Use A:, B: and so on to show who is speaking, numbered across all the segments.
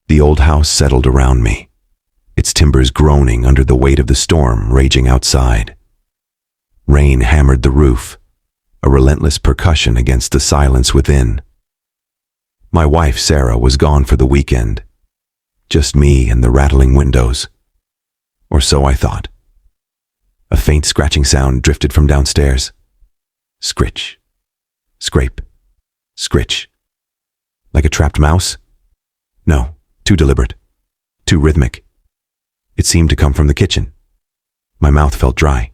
A: The old house settled around me, its timbers groaning under the weight of the storm raging outside. Rain hammered the roof, a relentless percussion against the silence within. My wife, Sarah, was gone for the weekend. Just me and the rattling windows. Or so I thought. A faint scratching sound drifted from downstairs. Scritch. Scrape. Scritch. Like a trapped mouse? No, too deliberate. Too rhythmic. It seemed to come from the kitchen. My mouth felt dry.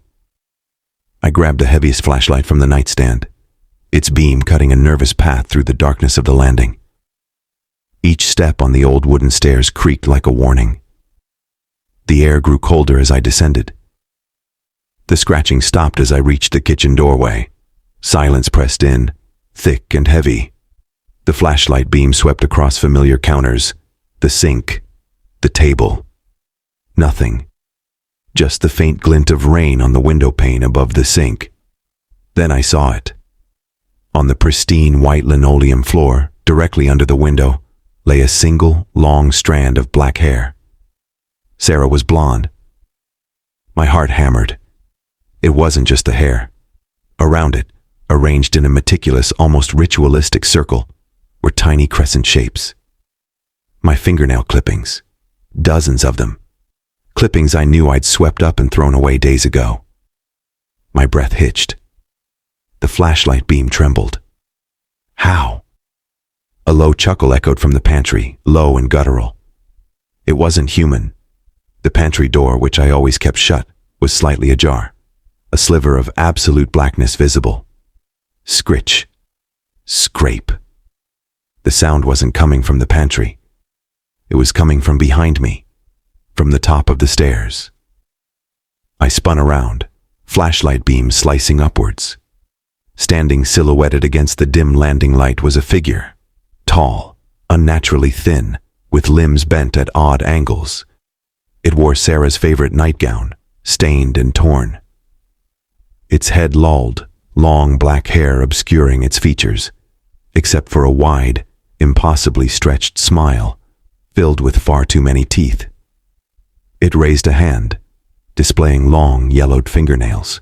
A: I grabbed the heaviest flashlight from the nightstand, its beam cutting a nervous path through the darkness of the landing. Each step on the old wooden stairs creaked like a warning. The air grew colder as I descended. The scratching stopped as I reached the kitchen doorway. Silence pressed in, thick and heavy. The flashlight beam swept across familiar counters, the sink, the table. Nothing. Just the faint glint of rain on the window pane above the sink. Then I saw it. On the pristine white linoleum floor, directly under the window, lay a single, long strand of black hair. Sarah was blonde. My heart hammered. It wasn't just the hair. Around it, arranged in a meticulous, almost ritualistic circle, were tiny crescent shapes. My fingernail clippings. Dozens of them. Clippings I knew I'd swept up and thrown away days ago. My breath hitched. The flashlight beam trembled. How? A low chuckle echoed from the pantry, low and guttural. It wasn't human. The pantry door, which I always kept shut, was slightly ajar, a sliver of absolute blackness visible. Scritch. Scrape. The sound wasn't coming from the pantry. It was coming from behind me. From the top of the stairs. I spun around, flashlight beam slicing upwards. Standing silhouetted against the dim landing light was a figure, tall, unnaturally thin, with limbs bent at odd angles. It wore Sarah's favorite nightgown, stained and torn. Its head lolled, long black hair obscuring its features, except for a wide, impossibly stretched smile, filled with far too many teeth. It raised a hand, displaying long, yellowed fingernails.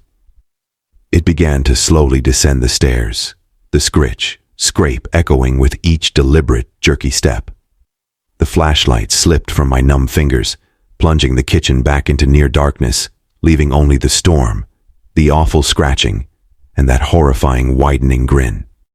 A: It began to slowly descend the stairs, the scritch, scrape echoing with each deliberate, jerky step. The flashlight slipped from my numb fingers, plunging the kitchen back into near darkness, leaving only the storm, the awful scratching, and that horrifying, widening grin.